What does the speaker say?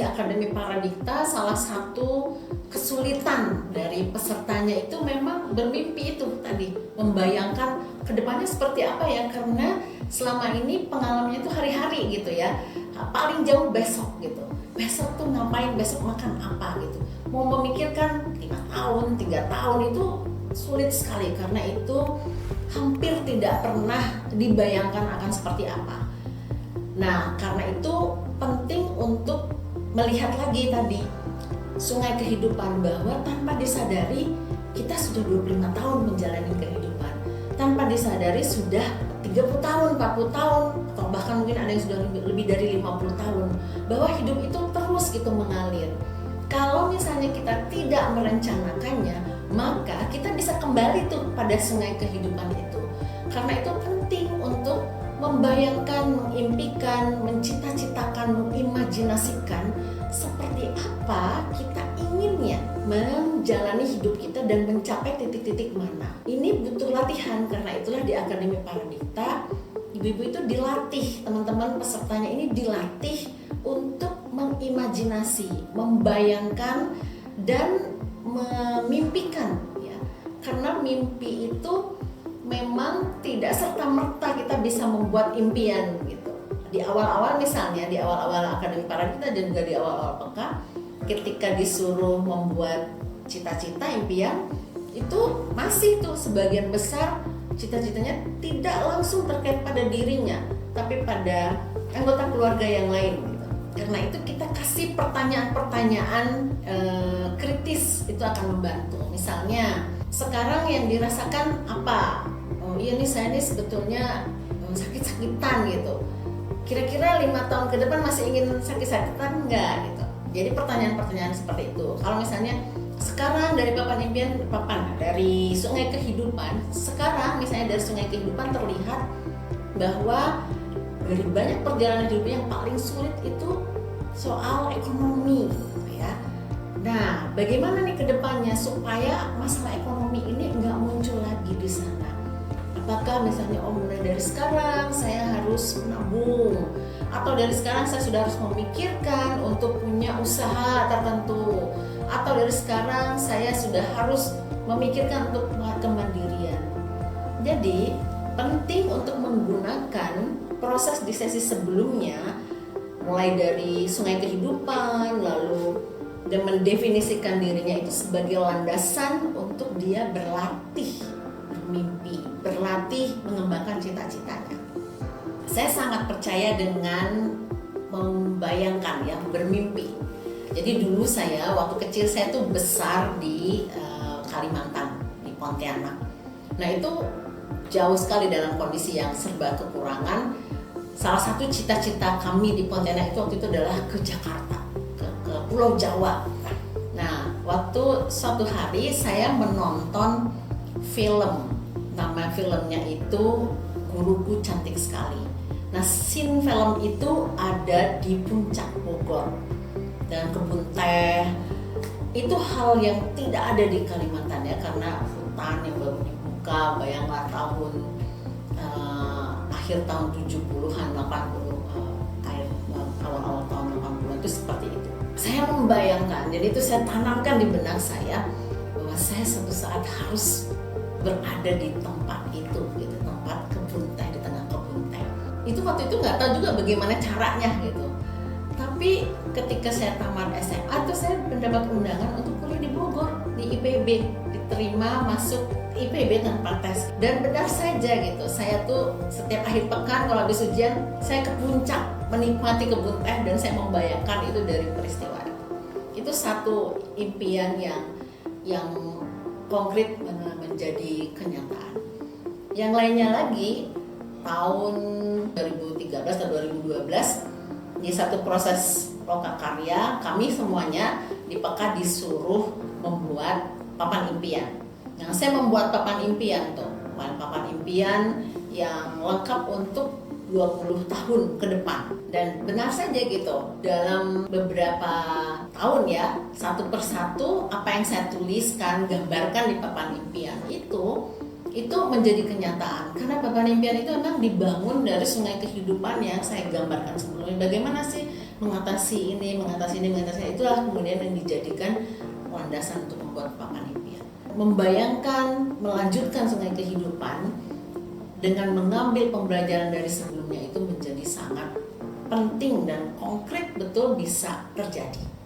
di Akademi Paradikta salah satu kesulitan dari pesertanya itu memang bermimpi itu tadi, membayangkan kedepannya seperti apa ya, karena selama ini pengalamannya itu hari-hari gitu ya, paling jauh besok gitu, besok tuh ngapain, besok makan apa gitu, mau memikirkan 5 tahun, 3 tahun itu sulit sekali karena itu hampir tidak pernah dibayangkan akan seperti apa. Nah, karena itu penting untuk melihat lagi tadi sungai kehidupan, bahwa tanpa disadari kita sudah 25 tahun menjalani kehidupan. Tanpa disadari sudah 30 tahun, 40 tahun, atau bahkan mungkin ada yang sudah lebih dari 50 tahun. Bahwa hidup itu terus gitu mengalir. Kalau misalnya kita tidak merencanakannya, maka kita bisa kembali tuh pada sungai kehidupan itu. Karena itu penting untuk membayangkan, mengimpikan, mencita-citakan, mengimajinasikan seperti apa kita inginnya menjalani hidup kita dan mencapai titik-titik mana. Ini butuh latihan, karena itulah di Akademi Paradikta ibu-ibu itu dilatih, teman-teman pesertanya ini dilatih untuk mengimajinasi, membayangkan dan memimpikan ya. Karena mimpi itu memang tidak serta-merta kita bisa membuat impian gitu. Di awal-awal misalnya, di awal-awal Akademi Paradikta dan juga di awal-awal PK, ketika disuruh membuat cita-cita, impian, itu masih tuh sebagian besar cita-citanya tidak langsung terkait pada dirinya, tapi pada anggota keluarga yang lain gitu. Karena itu kita kasih pertanyaan-pertanyaan kritis, itu akan membantu. Misalnya, sekarang yang dirasakan apa? Oh iya nih, saya nih sebetulnya sakit-sakitan gitu. Kira-kira 5 tahun ke depan masih ingin sakit-sakitan enggak gitu. Jadi pertanyaan-pertanyaan seperti itu. Kalau misalnya sekarang dari papan impian, dari sungai kehidupan, sekarang misalnya dari sungai kehidupan terlihat bahwa dari banyak perjalanan hidup yang paling sulit itu soal ekonomi ya. Nah, bagaimana nih ke depannya supaya masalah ekonomi ini enggak muncul lagi di sana? Apakah misalnya mulai dari sekarang saya harus menabung, atau dari sekarang saya sudah harus memikirkan untuk punya usaha tertentu, atau dari sekarang saya sudah harus memikirkan untuk kemandirian. Jadi penting untuk menggunakan proses di sesi sebelumnya, mulai dari sungai kehidupan, lalu dan mendefinisikan dirinya itu sebagai landasan untuk dia berlatih bermimpi, berlatih mengembangkan cita-citanya. Saya sangat percaya dengan membayangkan ya, bermimpi. Jadi dulu saya waktu kecil saya tuh besar di Kalimantan, di Pontianak. Nah itu jauh sekali dalam kondisi yang serba kekurangan. Salah satu cita-cita kami di Pontianak itu waktu itu adalah ke Jakarta, ke Pulau Jawa. Nah waktu suatu hari saya menonton film, nama filmnya itu Guruku Cantik Sekali. Nah scene film itu ada di puncak Bogor dan kebun teh. Itu hal yang tidak ada di Kalimantan ya, karena hutan yang baru dibuka. Bayanglah tahun akhir tahun 70-an, 80, awal-awal tahun 80 itu seperti itu. Saya membayangkan, jadi itu saya tanamkan di benak saya bahwa saya suatu saat harus berada di tempat itu gitu, tempat kebun teh, di tengah kebun teh. Itu waktu itu nggak tahu juga bagaimana caranya gitu. Tapi ketika saya tamat SMA tuh saya mendapat undangan untuk kuliah di Bogor, di IPB, diterima masuk IPB tanpa tes. Dan benar saja gitu, saya tuh setiap akhir pekan kalau habis ujian saya ke puncak menikmati kebun teh, dan saya membayangkan itu dari peristiwa. Itu satu impian yang konkret menjadi kenyataan. Yang lainnya lagi, tahun 2013 atau 2012 di satu proses lokakarya, kami semuanya di PK disuruh membuat papan impian. Nah, saya membuat papan impian tuh, papan impian yang lengkap untuk 20 tahun ke depan. Dan benar saja gitu, dalam beberapa tahun ya, satu persatu apa yang saya tuliskan, gambarkan di papan impian itu menjadi kenyataan. Karena papan impian itu memang dibangun dari sungai kehidupan yang saya gambarkan sebelumnya. Bagaimana sih mengatasi ini, mengatasi ini, itulah kemudian yang dijadikan landasan untuk membuat papan impian. Membayangkan, melanjutkan sungai kehidupan dengan mengambil pembelajaran dari sebelumnya itu menjadi sangat penting dan konkret betul bisa terjadi.